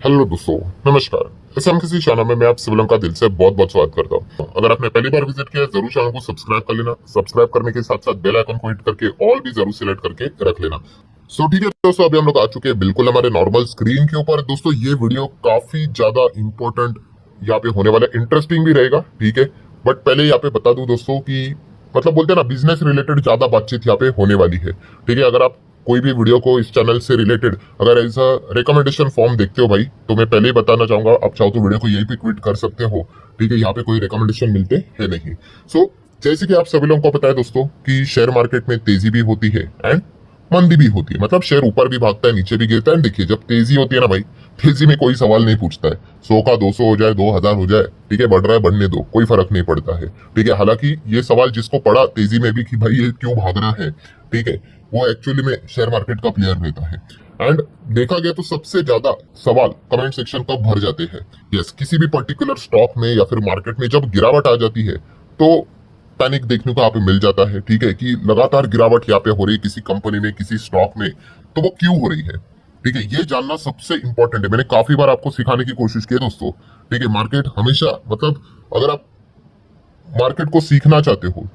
Hello दोस्तों, नमस्कार। SMKC channel में मैं आप सभी का दिल से बहुत बहुत स्वागत करता हूँ। अगर आपने पहली बार विजिट किया है जरूर चैनल को सब्सक्राइब कर लेना। सब्सक्राइब करने के साथ साथ बेल आइकन को हिट करके ऑल भी जरूर सिलेक्ट करके रख लेना। ठीक है दोस्तों, अभी हम लोग आ चुके हैं बिल्कुल हमारे नॉर्मल स्क्रीन के ऊपर। दोस्तों ये वीडियो काफी ज्यादा इंपॉर्टेंट यहाँ पे होने वाला है, इंटरेस्टिंग भी रहेगा, ठीक है। बट पहले यहाँ पे बता दूं दोस्तों कि मतलब बोलते हैं ना, बिजनेस रिलेटेड ज्यादा बातचीत यहाँ पे होने वाली है, ठीक है। अगर आप कोई भी वीडियो को इस चैनल से रिलेटेड अगर ऐसा रिकमेंडेशन फॉर्म देखते हो भाई, तो मैं पहले ही बताना चाहूंगा, आप चाहो तो वीडियो को यहीं पे क्विट कर सकते हो, ठीक है। यहाँ पे कोई रिकमेंडेशन मिलते हैं नहीं। जैसे कि आप सभी लोगों को पता है दोस्तों कि शेयर मार्केट में तेजी भी होती है एंड मंदी भी होती है। मतलब शेयर ऊपर भी भागता है, नीचे भी गिरता है। देखिए जब तेजी होती है ना भाई, तेजी में कोई सवाल नहीं पूछता है, 100 का 200 हो जाए, 2000 हो जाए, ठीक है, बढ़ रहा है बढ़ने दो, कोई फर्क नहीं पड़ता है, ठीक है। हालांकि ये सवाल जिसको पड़ा तेजी में भी कि भाई ये क्यों भाग रहा है, ठीक है, वो एक्चुअली में शेयर मार्केट का प्लेयर रहता है। एंड देखा गया तो सबसे ज्यादा सवाल कमेंट सेक्शन कब भर जाते हैं, यस, किसी भी पर्टिकुलर स्टॉक में या फिर मार्केट में जब गिरावट आ जाती है तो पैनिक देखने को यहाँ पे मिल जाता है, ठीक है, कि लगातार गिरावट यहाँ पे हो रही है किसी कंपनी में, किसी स्टॉक में, तो वो क्यों हो रही है, ठीक है। ये जानना सबसे इंपॉर्टेंट है। मैंने काफी बार आपको सिखाने की कोशिश की है दोस्तों, ठीक है। मार्केट हमेशा मतलब अगर आप मार्केट को सीखना चाहते हो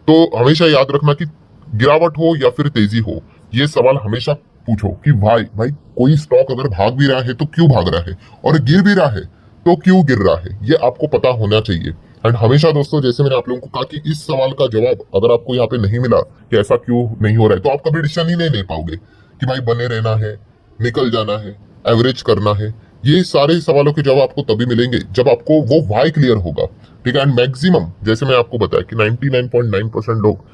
तो हमेशा याद रखना कि गिरावट हो या फिर तेजी हो, ये सवाल हमेशा पूछो कि भाई भाई कोई स्टॉक अगर भाग भी रहा है तो क्यों भाग रहा है, और गिर भी रहा है तो क्यों गिर रहा है, ये आपको पता होना चाहिए। एंड हमेशा दोस्तों, जैसे मैंने आप लोगों को कहा कि इस सवाल का जवाब अगर आपको यहाँ पे नहीं मिला कि ऐसा क्यों नहीं हो रहा है, तो आप कभी डिसीजन ही नहीं ले पाओगे कि भाई बने रहना है, निकल जाना है, एवरेज करना है। ये सारे सवालों के जवाब आपको तभी मिलेंगे जब आपको वो वाई क्लियर होगा, ठीक है। एंड मैक्सिमम जैसे मैं आपको बताया कि 99.9% लोग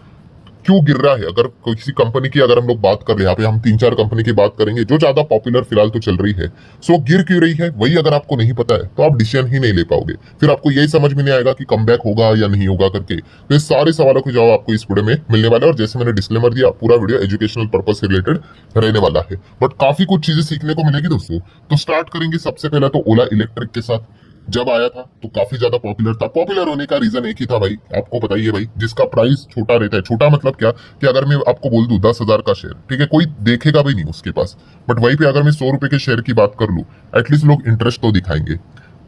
क्यों गिर रहा है, अगर किसी कंपनी की अगर हम लोग बात कर रहे हैं, यहाँ पे हम 3-4 कंपनी की बात करेंगे जो ज्यादा पॉपुलर फिलहाल तो चल रही है, गिर क्यों रही है वही अगर आपको नहीं पता है तो आप डिसीजन ही नहीं ले पाओगे। फिर आपको यही समझ में नहीं आएगा कि कमबैक होगा या नहीं होगा करके। तो ये सारे सवालों के जवाब आपको इस वीडियो में मिलने वाला है। और जैसे मैंने डिस्क्लेमर दिया, पूरा वीडियो एजुकेशनल पर्पज से रिलेटेड रहने वाला है, बट काफी कुछ चीजें सीखने को मिलेगी दोस्तों। तो स्टार्ट करेंगे सबसे पहले तो ओला इलेक्ट्रिक के साथ। जब आया था तो काफी ज्यादा पॉपुलर था। पॉपुलर होने का रीजन एक ही था भाई, आपको बताइए भाई, जिसका प्राइस छोटा रहता है। छोटा मतलब क्या कि अगर मैं आपको बोल दूं 10,000 का शेयर, ठीक है, कोई देखेगा भी नहीं उसके पास, बट वहीं पे अगर मैं 100 रुपए के शेयर की बात कर लूं, एटलीस्ट लोग इंटरेस्ट तो दिखाएंगे,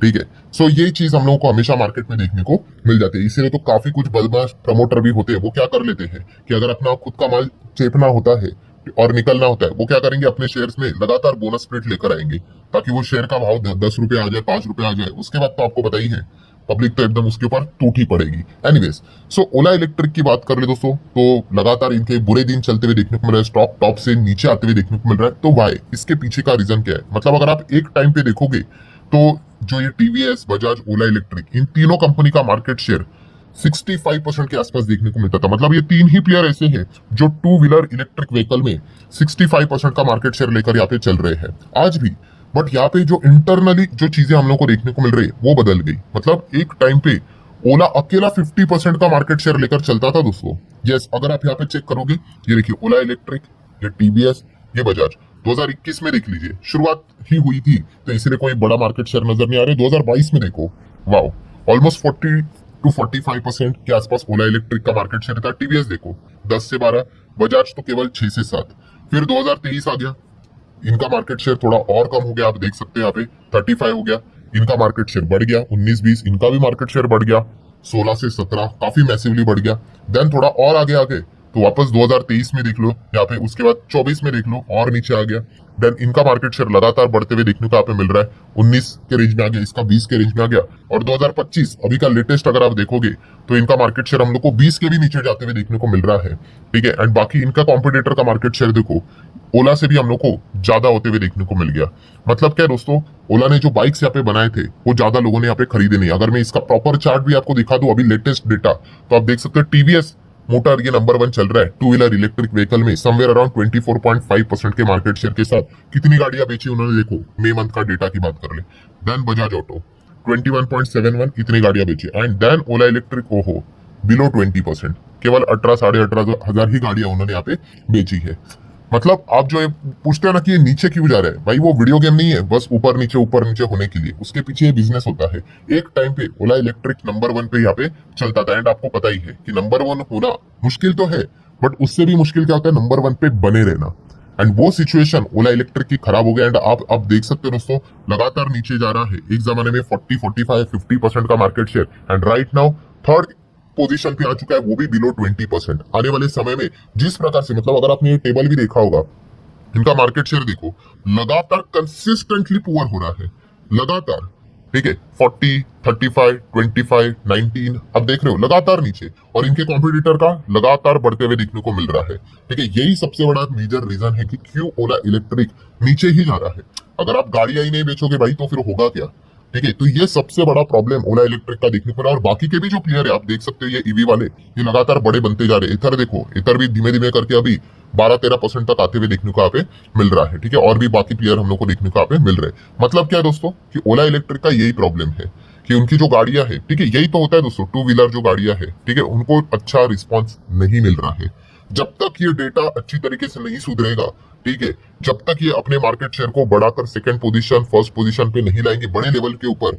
ठीक है। ये चीज हम लोगों को हमेशा मार्केट में देखने को मिल जाती है। इसीलिए तो काफी कुछ बदमाश प्रमोटर भी होते हैं, वो क्या कर लेते हैं कि अगर अपना खुद का माल चेपना होता है और निकलना होता है, वो क्या करेंगे, अपने शेयर्स में लगातार बोनस स्प्लिट लेकर आएंगे ताकि वो शेयर का भाव 10 रुपए आ जाए, 5 रुपए आ जाए। उसके बाद तो आपको बताइए है, पब्लिक तो एकदम उसके ऊपर टूटी पड़ेगी। एनीवेज, ओला इलेक्ट्रिक की बात कर ले दोस्तों, तो लगातार इनके बुरे दिन चलते हुए देखने को मिल रहा है, स्टॉक टॉप से नीचे आते हुए देखने को मिल रहा है। तो वाई, इसके पीछे का रीजन क्या है, मतलब अगर आप एक टाइम पे देखोगे तो जो ये टीवीएस, बजाज, ओला इलेक्ट्रिक, इन तीनों कंपनी का मार्केट शेयर 65% के आसपास देखने को मिलता था। मतलब ये तीन ही प्लेयर ऐसे हैं जो टू व्हीलर इलेक्ट्रिक व्हीकल में 65% का मार्केट शेयर लेकर यहाँ पे चल रहे हैं आज भी। बट यहाँ पे जो इंटरनली जो चीजें हम लोग को देखने को मिल रही है वो बदल गई। मतलब एक टाइम पे ओला अकेला 50% का मार्केट शेयर लेकर चलता था दोस्तों। यस, अगर आप यहाँ पे चेक करोगे, ये देखिए ओला इलेक्ट्रिक, ये टीवीएस, ये बजाज, 2021 में देख लीजिए, शुरुआत ही हुई थी तो इसलिए कोई बड़ा मार्केट शेयर नजर नहीं आ रहा है। 2022 में देखो, वाओ, ऑलमोस्ट 40 टू 45% के आसपास ओला इलेक्ट्रिक का मार्केट शेयर था। टीवीएस देखो 10 से 12, बजाज तो केवल 6 से 7। फिर 2023 आ गया, इनका मार्केट शेयर थोड़ा और कम हो गया, आप देख सकते हैं यहाँ पे 35 हो गया, इनका मार्केट शेयर बढ़ गया। 19-20 इनका भी मार्केट शेयर बढ़ गया, 16 से 17 काफी मैसिवली बढ़ गया। देन थोड़ा और आगे आगे तो वापस 2023 में देख लो यहाँ पे, उसके बाद 24 में देख लो और नीचे आ गया। देन इनका मार्केट शेयर लगातार बढ़ते हुए देखने को यहाँ पे मिल रहा है, 19 के रेंज में आ गया, इसका 20 के रेंज में आ गया। और 2025 अभी का लेटेस्ट अगर आप देखोगे तो इनका मार्केट शेयर हम लोग को 20 के भी नीचे जाते हुए देखने को मिल रहा है, ठीक है। एंड बाकी इनका कॉम्पिटिटर का मार्केट शेयर देखो, ओला से भी हम लोग को ज्यादा होते हुए देखने को मिल गया। मतलब क्या दोस्तों, ओला ने जो बाइक्स यहाँ पे बनाए थे वो ज्यादा लोगों ने यहाँ पे खरीदे नहीं। अगर मैं इसका प्रॉपर चार्ट भी आपको दिखा दूं अभी लेटेस्ट डेटा, तो आप देख सकते हैं टीवीएस मोटर ये नंबर 1 चल रहा है टू व्हीलर इलेक्ट्रिक व्हीकल में, समवेयर अराउंड 24.5% के मार्केट शेयर के साथ। कितनी गाड़ियां बेची उन्होंने देखो, मई मंथ का डेटा की बात कर ले। देन बजाज ऑटो 21.71, इतनी गाड़ियां बेची। एंड देन ओला इलेक्ट्रिक, ओहो, बिलो 20%, केवल 18-18,500 ही गाड़ियां उन्होंने यहाँ पे बेची है। मतलब आप जो पूछते हैं ना कि ये नीचे क्यों जा रहा है, भाई वो वीडियो गेम नहीं है बस ऊपर नीचे होने के लिए, उसके पीछे ये बिजनेस होता है। एक टाइम पे ओला इलेक्ट्रिक नंबर 1 पे यहाँ पे चलता था। एंड आपको पता ही है कि नंबर 1 होना मुश्किल तो है, बट उससे भी मुश्किल क्या होता है, नंबर 1 पे बने रहना। एंड वो सिचुएशन ओला इलेक्ट्रिक की खराब हो गया एंड आप देख सकते हो दोस्तों, लगातार नीचे जा रहा है। एक जमाने में 40, 45, 50% का market share and right now third position पे आ चुका है, वो भी बिलो 20%। आने वाले समय में जिस प्रकार से, मतलब अगर आपने ये टेबल भी देखा होगा, इनका मार्केट शेयर देखो, लगातार कंसिस्टेंटली पुअर हो रहा है, लगातार। ठीक है, 40, 35, 25, 19, अब देख रहे हो लगातार नीचे, और इनके कॉम्पिटिटर का लगातार बढ़ते हुए देखने को मिल रहा है। ठीक है, यही सबसे बड़ा मेजर रीजन है कि क्यों ओला इलेक्ट्रिक नीचे ही जा रहा है। अगर आप गाड़ियां ही नहीं बेचोगे भाई तो फिर होगा क्या। ठीक है, तो ये सबसे बड़ा प्रॉब्लम ओला इलेक्ट्रिक का देखने को मिला। और बाकी के भी जो प्लेयर है आप देख सकते हो, ये ईवी वाले, ये लगातार बड़े बनते जा रहे हैं। इधर देखो, इधर भी धीमे धीमे करके अभी 12-13% तक आते हुए देखने को यहाँ पे मिल रहा है। ठीक है, और भी बाकी प्लेयर हम लोग को देखने को यहाँ पे मिल रहे हैं। मतलब क्या है दोस्तों, कि ओला इलेक्ट्रिक का यही प्रॉब्लम है कि उनकी जो गाड़ियां है, ठीक है, यही तो होता है दोस्तों, टू व्हीलर जो गाड़ियां है, ठीक है, उनको अच्छा रिस्पॉन्स नहीं मिल रहा है। जब तक ये डेटा अच्छी तरीके से नहीं सुधरेगा, ठीक है, जब तक ये अपने मार्केट शेयर को बढ़ाकर सेकंड पोजीशन, फर्स्ट पोजीशन पे नहीं लाएंगे बड़े लेवल के ऊपर,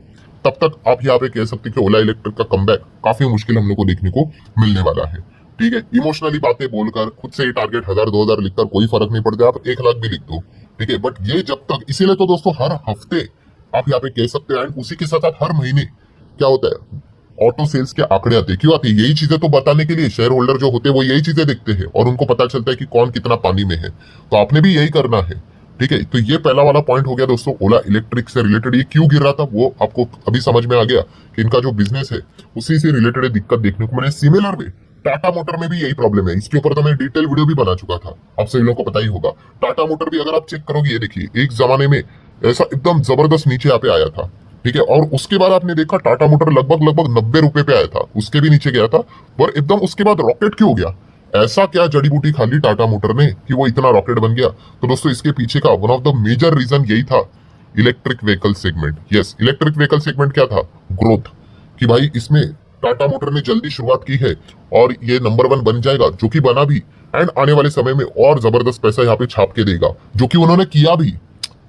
तब तक आप यहाँ पे कह सकते हैं कि ओला इलेक्ट्रिक का कमबैक काफी मुश्किल हम लोग को देखने को मिलने वाला है। ठीक है, इमोशनली बातें बोलकर खुद से ही टारगेट 1000-2000 लिखकर कोई फर्क नहीं पड़ता, आप 1 लाख भी लिख दो। ठीक है, बट ये जब तक, इसीलिए तो दोस्तों हर हफ्ते आप यहाँ पे कह सकते हैं, एंड उसी के साथ साथ हर महीने क्या होता है, ऑटो सेल्स के आंकड़े आते हैं। क्यों आते हैं? यही चीजें तो बताने के लिए शेयर होल्डर जो होते हैं वो यही चीजें देखते हैं और उनको पता चलता है कि कौन कितना पानी में है। तो आपने भी यही करना है। ठीक है, तो ये पहला वाला पॉइंट हो गया दोस्तों ओला इलेक्ट्रिक से रिलेटेड। ये क्यों गिर रहा था वो आपको अभी समझ में आ गया कि इनका जो बिजनेस है उसी से रिलेटेड दिक्कत देखने को मिले। सिमिलर वे टाटा मोटर में भी यही प्रॉब्लम है। इसके ऊपर तो मैं डिटेल वीडियो भी बना चुका था, आप सभी लोगों को पता ही होगा। टाटा मोटर भी अगर आप चेक करोगे, ये देखिए एक जमाने में ऐसा एकदम जबरदस्त नीचे यहाँ पे आया था। ठीक है, और उसके बाद आपने देखा टाटा मोटर लगभग लगभग 90 रुपए पे आया था, उसके भी नीचे गया था, और एकदम उसके बाद रॉकेट क्यों हो गया? ऐसा क्या जड़ी बूटी खा ली टाटा मोटर ने कि वो इतना रॉकेट बन गया? तो दोस्तों इसके पीछे का one of the major reason यही था, electric vehicle segment. Yes, electric vehicle segment क्या था? ग्रोथ। कि भाई इसमें टाटा मोटर ने जल्दी शुरुआत की है और ये नंबर 1 बन जाएगा, जो कि बना भी, एंड आने वाले समय में और जबरदस्त पैसा यहाँ पे छाप के देगा, जो कि उन्होंने किया भी।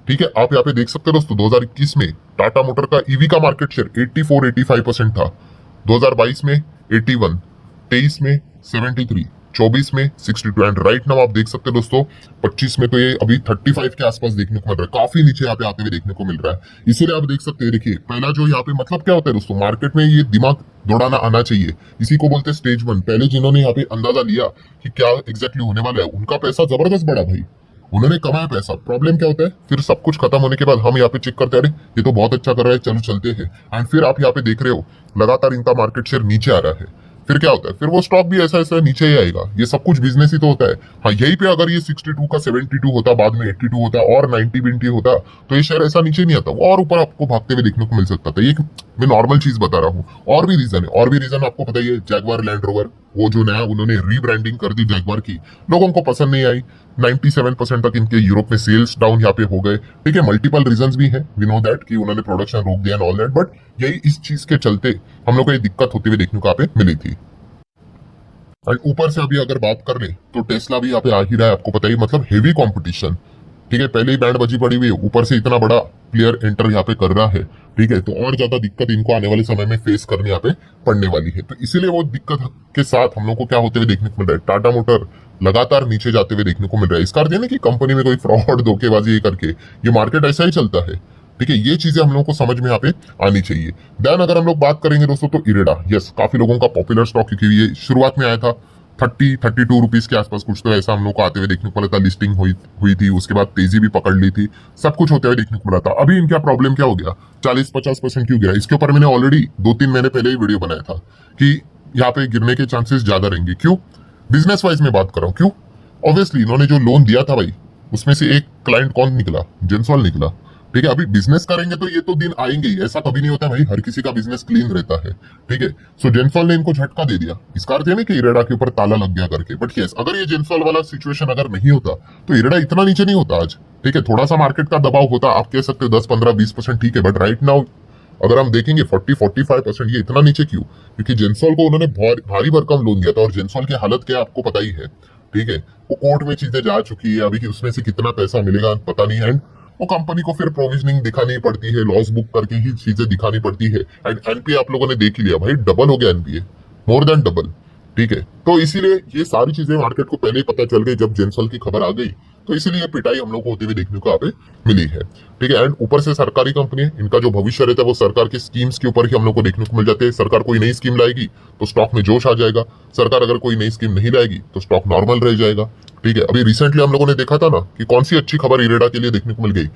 ठीक है, आप यहाँ पे देख सकते हो दोस्तों, 2021 में टाटा मोटर का ईवी का मार्केट शेयर 84-85% था, 2022 में 81, 23 में 73, 24 में 62, एंड राइट नाउ आप देख सकते हो दोस्तों 25 में तो ये अभी 35 के आसपास देखने को मिल रहा है, काफी नीचे यहाँ पे आते हुए देखने को मिल रहा है। इसीलिए आप देख सकते हैं, देखिए पहला जो यहाँ पे मतलब क्या होता है दोस्तों, मार्केट में ये दिमाग दौड़ाना आना चाहिए, इसी को बोलते हैं स्टेज 1। पहले जिन्होंने यहाँ पे अंदाजा लिया कि क्या एग्जैक्टली होने वाला है, उनका पैसा जबरदस्त बढ़ा भाई, उन्होंने कमाया पैसा। प्रॉब्लम क्या होता है, फिर सब कुछ खत्म होने के बाद हम यहाँ पे चेक करते हैं, अरे ये तो बहुत अच्छा कर रहा है, चलो चलते हैं, एंड फिर आप यहाँ पे देख रहे हो लगातार इनका मार्केट शेयर नीचे आ रहा है। फिर क्या होता है, फिर वो स्टॉक भी ऐसा ऐसा नीचे ही आएगा। ये सब कुछ बिजनेस ही तो होता है। हाँ, यही पे अगर ये 62 का 72 होता, बाद में 82 होता और 90-20 होता, तो ये शेयर ऐसा नीचे नहीं आता, और ऊपर आपको भागते हुए देखने को मिल सकता था। ये मैं नॉर्मल चीज बता रहा हूँ। और भी रीजन है, और भी रीजन आपको पता ही है, जैगवार लैंड रोवर, वो जो नया उन्होंने रीब्रांडिंग कर दी जैगवार की, लोगों को पसंद नहीं आई। 97% तक इनके यूरोप में सेल्स डाउन यहाँ पे हो गए। ठीक है, मल्टीपल रीजंस भी हैं, वी नो दैट, कि उन्होंने प्रोडक्शन रोक दिया एंड ऑल दैट, बट यही इस चीज के चलते हम लोग को ये दिक्कत होती हुई देखने को यहाँ पे मिली थी। एंड ऊपर से अभी अगर बात कर ले तो टेस्ला भी यहाँ पे आ ही रहा है, आपको पता ही, मतलब हेवी कंपटीशन। ठीक है, पहले ही बैंड बजी पड़ी हुई है, ऊपर से इतना बड़ा प्लेयर एंटर यहाँ पे कर रहा है। ठीक है, तो और ज्यादा दिक्कत इनको आने वाले समय में फेस करनी यहाँ पे पड़ने वाली है। तो इसीलिए वो दिक्कत के साथ हम लोग को क्या होते हुए देखने को मिल रहा है, टाटा मोटर लगातार नीचे जाते हुए देखने को मिल रहा है। इसका अर्थ है ना कि कंपनी में कोई फ्रॉड, धोखेबाजी करके ये मार्केट ऐसा ही चलता है। ठीक है, ये चीजें हम लोग को समझ में यहाँ पे आनी चाहिए। देन अगर हम लोग बात करेंगे दोस्तों, तो इरेडा, यस, काफी लोगों का पॉपुलर स्टॉक, क्योंकि ये शुरुआत में आया था 30-32 रुपीज के आसपास, कुछ तो ऐसा हम लोग को आते हुए देखने को मिला था। लिस्टिंग हुई थी, उसके बाद तेजी भी पकड़ ली थी, सब कुछ होते हुए देखने को मिला था। अभी इनका प्रॉब्लम क्या हो गया, 40-50% क्यों गिरा? इसके ऊपर मैंने ऑलरेडी 2-3 महीने पहले ही वीडियो बनाया था कि यहाँ पे गिरने के चांसेस ज्यादा रहेंगे। क्यों? बिजनेस वाइज में बात कर रहा हूँ। क्यों? ऑब्वियसली इन्होंने जो लोन दिया था भाई, उसमें से एक क्लाइंट कौन निकला? जेंसॉल निकला। ठीक है, अभी बिजनेस करेंगे तो ये तो दिन आएंगे ही, ऐसा कभी नहीं होता भाई, हर किसी का बिजनेस क्लीन रहता है। ठीक है, सो जेंसॉल ने इनको झटका दे दिया। इसका अर्थ है ना कि इरेडा के ऊपर ताला लग गया करके। बट यस, अगर ये जेंसॉल वाला सिचुएशन अगर नहीं होता तो इरेडा इतना नीचे नहीं होता आज। ठीक है, थोड़ा सा मार्केट का दबाव होता, आप कह सकते हो 10-15-20%, ठीक है, बट राइट नाउ अगर हम देखेंगे 40-45%, ये इतना नीचे क्यों? क्योंकि जेंसॉल को उन्होंने भारी भरकम लोन दिया था, और जेंसॉल की हालत क्या है आपको पता ही है। ठीक है, वो कोर्ट में चीजें जा चुकी है, अभी कि उसमें से कितना पैसा मिलेगा पता नहीं है, एंड वो कंपनी को फिर प्रोविजनिंग दिखानी पड़ती है, लॉस बुक करके ही चीजें दिखानी पड़ती है। एंड एनपीए आप लोगों ने देख ही लिया भाई, डबल हो गया एनपीए, मोर देन डबल। ठीक है। तो इसीलिए ये सारी चीजें मार्केट को पहले ही पता चल गई जब जेंसॉल की खबर आ गई, तो इसीलिए ये पिटाई हम लोग को होती हुई देखने को यहाँ पे मिली है। ठीक है। एंड ऊपर से सरकारी कंपनी है, इनका जो भविष्य रहता है वो सरकार की स्कीम्स के ऊपर ही हम लोग को देखने को मिल जाते हैं। सरकार कोई नई स्कीम लाएगी तो स्टॉक में जोश आ जाएगा, सरकार अगर कोई नई स्कीम नहीं लाएगी तो स्टॉक नॉर्मल रह जाएगा। ठीक है। अभी रिसेंटली हम लोगों ने देखा था ना कि कौन सी अच्छी खबर इरेडा के लिए देखने को मिल गई।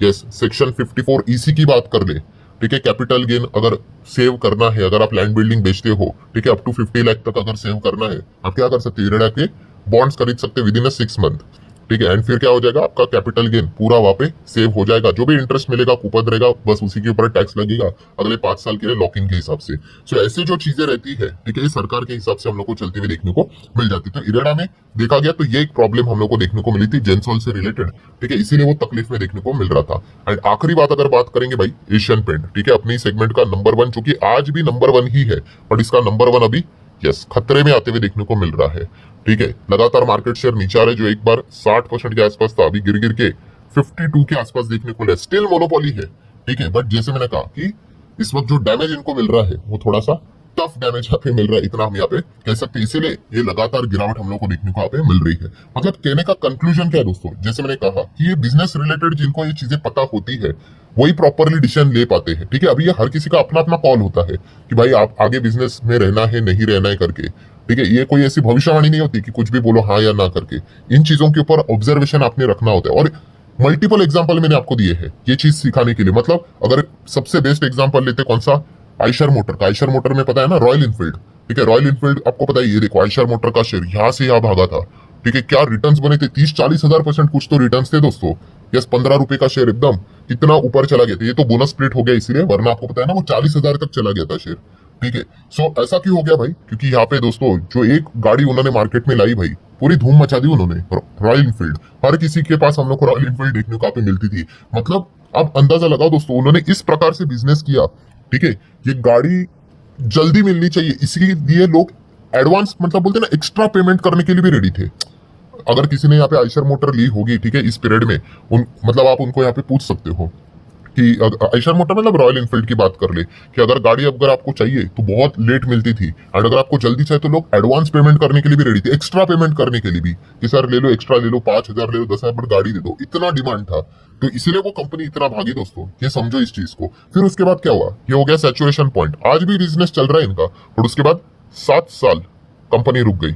यस, सेक्शन 54 ईसी की बात कर ले। ठीक है। कैपिटल गेन अगर सेव करना है, अगर आप लैंड बिल्डिंग बेचते हो, ठीक है, अप टू 50 लाख तक अगर सेव करना है, आप क्या कर सकते हो, इरेडा के बॉन्ड्स खरीद सकते विद इन 6 मंथ। ठीक है। एंड फिर क्या हो जाएगा, आपका कैपिटल गेन पूरा वहां पे सेव हो जाएगा। जो भी इंटरेस्ट मिलेगा, कूपन रहेगा, बस उसी के ऊपर टैक्स लगेगा अगले 5 साल के लिए लॉक इन के हिसाब से। सो ऐसे जो चीजें रहती है, ठीक है, ये सरकार के हिसाब से हम लोग को चलती हुई देखने को मिल जाती है। तो इरेडा में देखा गया तो ये एक प्रॉब्लम हम लोग को देखने को मिली थी जेंसॉल से रिलेटेड। ठीक है। इसीलिए वो तकलीफ में देखने को मिल रहा था। एंड आखिरी बात अगर बात करेंगे भाई, एशियन पेंट, ठीक है, अपनी सेगमेंट का नंबर 1, जो कि आज भी नंबर 1 ही है, बट इसका नंबर 1 अभी यस खतरे में आते हुए देखने को मिल रहा है। ठीक है। लगातार मार्केट शेयर नीचे आ रहा है, जो एक बार 60% के आसपास था, अभी गिर गिर के 52 के आसपास देखने को मिला। स्टिल मोनोपोली है। ठीक है। बट जैसे मैंने कहा कि इस वक्त जो डैमेज इनको मिल रहा है वो थोड़ा सा टफ डैमेज यहाँ पे मिल रहा है, इतना हम यहाँ पे कह सकते हैं। इसीलिए ये लगातार गिरावट हम लोग को देखने को यहाँ पे मिल रही है। मतलब कहने का कंक्लूजन क्या है दोस्तों, जैसे मैंने कहा कि ये बिजनेस रिलेटेड जिनको ये चीजें पता होती है वही प्रॉपरली डिसीजन ले पाते हैं। ठीक है। अभी ये हर किसी का अपना अपना कॉल होता है कि भाई आप आगे बिजनेस में रहना है नहीं रहना है करके। ठीक है। ये कोई ऐसी भविष्यवाणी नहीं होती कि कुछ भी बोलो हाँ या ना करके। इन चीजों के ऊपर ऑब्जर्वेशन आपने रखना होता है। और मल्टीपल एग्जाम्पल मैंने आपको दिए हैं ये चीज सिखाने के लिए। मतलब अगर सबसे बेस्ट एग्जाम्पल लेते कौन सा, आयशर मोटर का। आयशर मोटर में पता है ना, रॉयल इनफील्ड। ठीक है। रॉयल इनफील्ड आपको पता है, ये देखो आयशर मोटर का शेयर यहाँ से यहाँ भागा था। ठीक है। क्या रिटर्न्स बने थे, 30-40 हजार % कुछ तो रिटर्न्स थे दोस्तों। यस, 15 रुपए का शेयर एकदम कितना ऊपर चला गया था। ये तो बोनस स्प्लिट हो गया इसीलिए, वरना आपको पता है ना वो 40,000 तक चला गया था शेयर। ठीक है। सो ऐसा क्यों हो गया भाई, क्योंकि यहाँ पे दोस्तों जो एक गाड़ी उन्होंने मार्केट में लाई भाई, पूरी धूम मचा दी उन्होंने। रॉयल इनफील्ड, हर किसी के पास हम लोग को रॉयल इनफील्ड देखने को यहाँ पे मिलती थी। मतलब आप अंदाजा लगाओ दोस्तों, उन्होंने इस प्रकार से बिजनेस किया। ठीक है। ये गाड़ी जल्दी मिलनी चाहिए, इसीलिए लोग एडवांस मतलब बोलते हैं ना, एक्स्ट्रा पेमेंट करने के लिए भी रेडी थे। अगर किसी ने यहाँ पे आयशर मोटर ली होगी, ठीक है, इस पीरियड में मतलब आप उनको यहाँ पे पूछ सकते हो कि आयशर मोटर मतलब रॉयल इनफील्ड की बात कर ले कि अगर गाड़ी अगर आपको चाहिए तो बहुत लेट मिलती थी, एंड अगर आपको जल्दी चाहिए तो लोग एडवांस पेमेंट करने के लिए भी रेडी थे, एक्स्ट्रा पेमेंट करने के लिए भी कि सर ले लो, एक्स्ट्रा ले लो, 5,000 ले लो, 10,000 पर गाड़ी दे दो। इतना डिमांड था, तो इसीलिए वो कंपनी इतना भागी दोस्तों। ये समझो इस चीज को। फिर उसके बाद क्या हुआ, ये हो गया सैचुरेशन पॉइंट। आज भी बिजनेस चल रहा है इनका, और उसके बाद 7 साल कंपनी रुक गई।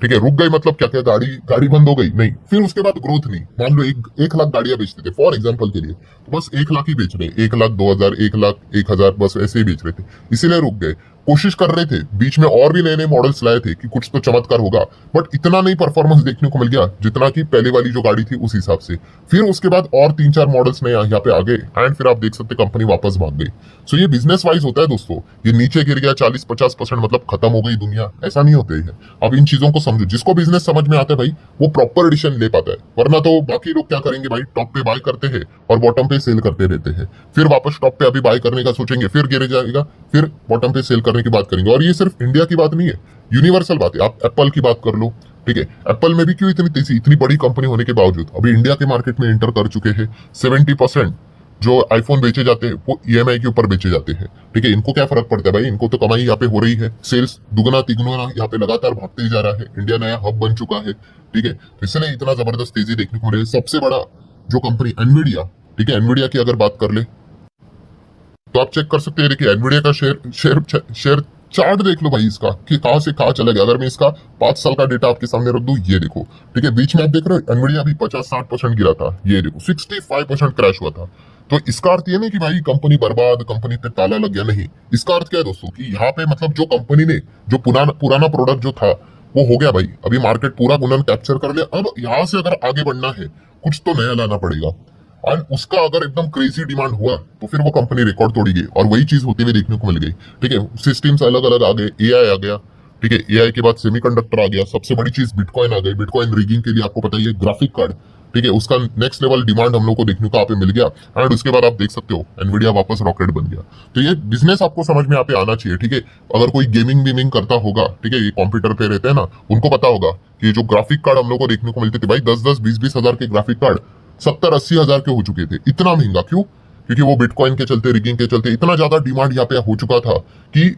ठीक है। रुक गई मतलब क्या क्या, गाड़ी गाड़ी बंद हो गई नहीं, फिर उसके बाद ग्रोथ नहीं। मान लो 1 लाख गाड़ियां बेचते थे फॉर एग्जांपल के लिए, तो बस 1 लाख ही बेच रहे, 1 लाख 2,000, 1 लाख 1,000, बस ऐसे ही बेच रहे थे, इसीलिए रुक गए। कोशिश कर रहे थे, बीच में और भी नए नए मॉडल्स लाए थे कि कुछ तो चमत्कार होगा, बट इतना नहीं परफॉर्मेंस देखने को मिल गया जितना कि पहले वाली जो गाड़ी थी उस हिसाब से। फिर उसके बाद और 3-4 मॉडल्स नए यहाँ पे आ गए, एंड फिर आप देख सकते कंपनी वापस भाग गई। सो ये बिजनेस वाइज होता है दोस्तों। ये नीचे गिर गया 40-50% मतलब खत्म हो गई दुनिया, ऐसा नहीं होते है। अब इन चीजों को समझो, जिसको बिजनेस समझ में आता है भाई वो प्रॉपर डिसीजन ले पाता है, वरना तो बाकी लोग क्या करेंगे भाई, टॉप पे बाय करते हैं और बॉटम पे सेल करते रहते हैं, फिर वापस टॉप पे अभी बाय करने का सोचेंगे, फिर गिर जाएगा, फिर बॉटम पे सेल करने की बात करेंगे। और ये सिर्फ इंडिया की बात नहीं है, यूनिवर्सल बात है। आप एप्पल की बात कर लो, ठीक है, एप्पल में भी क्यों इतनी तेजी, इतनी बड़ी कंपनी होने के बावजूद अभी इंडिया के मार्केट में एंटर कर चुके हैं। 70% जो आईफोन बेचे जाते हैं वो ईएमआई के ऊपर बेचे जाते हैं। ठीक है। इनको क्या फर्क पड़ता है भाई, इनको तो कमाई यहाँ पे हो रही है, सेल्स दुगना तिगुना यहाँ पे लगातार भागते ही जा रहा है। इंडिया नया हब बन चुका है। ठीक है। इसलिए इतना जबरदस्त तेजी देखने को मिल रही है। सबसे बड़ा जो कंपनी एनवीडिया, ठीक है, एनवीडिया की अगर बात कर ले तो आप चेक कर सकते हैं। देखिए एनवीडिया का शेयर चार्ट देख लो भाई इसका कि कहां से कहां चला गया। अगर मैं इसका 5 साल का डेटा आपके सामने रख दूं, ये देखो, ठीक है, बीच में आप देख रहे हो एनवीडिया भी 50-60% गिरा था, ये देखो 65% क्रैश हुआ था। तो इसका अर्थ ये नहीं कि भाई कंपनी बर्बाद, कंपनी पे ताला लग गया, नहीं। इसका अर्थ क्या है दोस्तों कि यहाँ पे मतलब जो कंपनी ने जो पुराना प्रोडक्ट जो था वो हो गया भाई, अभी मार्केट पूरा गुणन कैप्चर कर लिया। अब यहाँ से अगर आगे बढ़ना है कुछ तो नया लाना पड़ेगा, और उसका अगर एकदम क्रेजी डिमांड हुआ तो फिर वो कंपनी रिकॉर्ड तोड़ेगी, और वही चीज होते हुए देखने को मिल गई। ठीक है। सिस्टम्स अलग अलग आ गए, एआई आ गया। ठीक है। एआई के बाद सेमीकंडक्टर आ गया, सबसे बड़ी चीज बिटकॉइन आ गई। बिटकॉइन रिगिंग के लिए आपको पता ही है, ग्राफिक कार्ड, ठीक है, उसका नेक्स्ट लेवल डिमांड हम लोग को देखने को यहाँ पे मिल गया। एंड उसके बाद आप देख सकते हो एनवीडिया वापस रॉकेट बन गया। तो ये बिजनेस आपको समझ में यहाँ पे आना चाहिए। ठीक है। अगर कोई गेमिंग वेमिंग करता होगा, ठीक है, ये कंप्यूटर पे रहते हैं ना, उनको पता होगा कि जो ग्राफिक कार्ड हम लोग को देखने को मिलते थे भाई, 10-10, 20-20 हजार के ग्राफिक कार्ड 70-80 हजार के हो चुके थे। इतना महंगा क्यों? क्योंकि वो बिटकॉइन के चलते, रिगिंग के चलते इतना ज्यादा डिमांड यहाँ पे हो चुका था कि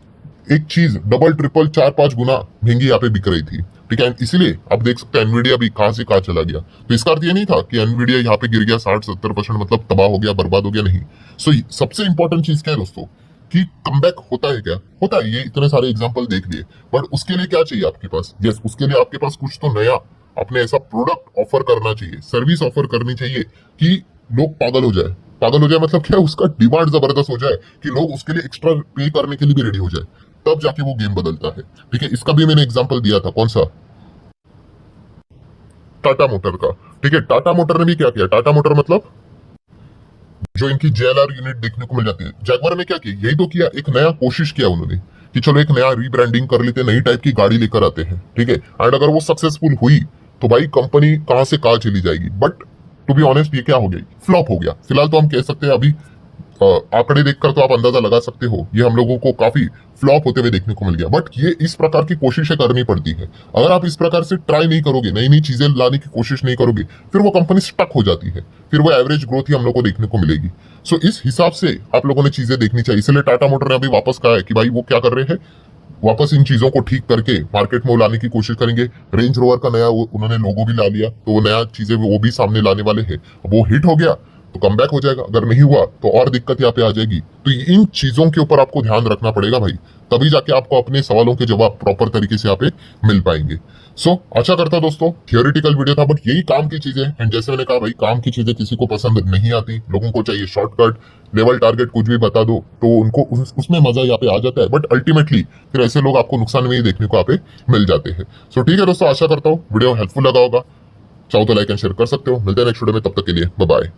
एक चीज डबल ट्रिपल 4-5 गुना महंगी यहाँ पे बिक रही थी। ठीक है, इसीलिए आप देख सकते हैं एनवीडिया भी कहां से कहां चला गया। तो इसका अर्थ ये नहीं था कि एनवीडिया यहाँ पे गिर गया 60-70% मतलब तबाह हो गया, बर्बाद हो गया, नहीं। सो सबसे इंपॉर्टेंट चीज क्या है दोस्तों कि कमबैक होता है क्या? होता है, ये इतने सारे एग्जांपल देख लिए, बट उसके लिए क्या चाहिए आपके पास? यस, उसके लिए आपके पास कुछ तो नया अपने ऐसा प्रोडक्ट ऑफर करना चाहिए, सर्विस ऑफर करनी चाहिए कि लोग पागल हो जाए। पागल हो जाए मतलब क्या, उसका डिमांड जबरदस्त हो जाए कि लोग उसके लिए एक्स्ट्रा पे करने के लिए भी रेडी हो जाए, तब जाके वो गेम बदलता है। ठीक है, इसका भी मैंने एग्जांपल दिया था, कौन सा? टाटा मोटर का। ठीक है, टाटा मोटर ने भी क्या किया? टाटा मोटर मतलब जो इनकी जेएलआर यूनिट देखने को मिल जाती है, जैगवार ने क्या किया? यही तो किया, एक नया कोशिश किया उन्होंने कि चलो एक नया रीब्रांडिंग कर लेते, नई टाइप की गाड़ी लेकर आते हैं। ठीक है, एंड अगर वो सक्सेसफुल हुई तो भाई कंपनी कहां से कहां चली जाएगी। बट टू बी ऑनेस्ट ये क्या हो गई? फ्लॉप हो गया। फिलहाल तो हम कह सकते हैं अभी आंकड़े देखकर तो आप अंदाजा लगा सकते हो, ये हम लोगों को काफी फ्लॉप होते हुए देखने को मिल गया। बट ये इस प्रकार की कोशिशें करनी पड़ती है। अगर आप इस प्रकार से ट्राई नहीं करोगे, नई नई चीजें लाने की कोशिश नहीं करोगे, फिर वो कंपनी स्टक हो जाती है, फिर वो एवरेज ग्रोथ ही हम लोग को देखने को मिलेगी। सो इस हिसाब से आप लोगों ने चीजें देखनी चाहिए। इसलिए टाटा मोटर ने अभी वापस कहा है कि भाई वो क्या कर रहे हैं, वापस इन चीजों को ठीक करके मार्केट में वो लाने की कोशिश करेंगे। रेंज रोवर का नया उन्होंने लोगो भी ला लिया, तो वो नया चीजें वो भी सामने लाने वाले हैं। वो हिट हो गया तो कम बैक हो जाएगा, अगर नहीं हुआ तो और दिक्कत यहाँ पे आ जाएगी। तो इन चीजों के ऊपर आपको ध्यान रखना पड़ेगा भाई, तभी जाके आपको अपने सवालों के जवाब प्रॉपर तरीके से यहाँ पे मिल पाएंगे। सो आशा करता दोस्तों थियोरिटिकल वीडियो था, बट यही काम की चीजें हैं। एंड जैसे मैंने कहा भाई, काम की चीजें किसी को पसंद नहीं आती, लोगों को चाहिए शॉर्टकट, लेवल टारगेट, कुछ भी बता दो तो उनको उसमें मजा यहाँ पे आ जाता है। बट अल्टीमेटली फिर ऐसे लोग आपको नुकसान में ही देखने को यहाँ पे मिल जाते हैं। सो ठीक है दोस्तों, आशा करता हूँ वीडियो हेल्पफुल लगा होगा। चाहो तो लाइक एंड शेयर कर सकते हो। मिलते हैं नेक्स्ट वीडियो में, तब तक के लिए बाय बाय।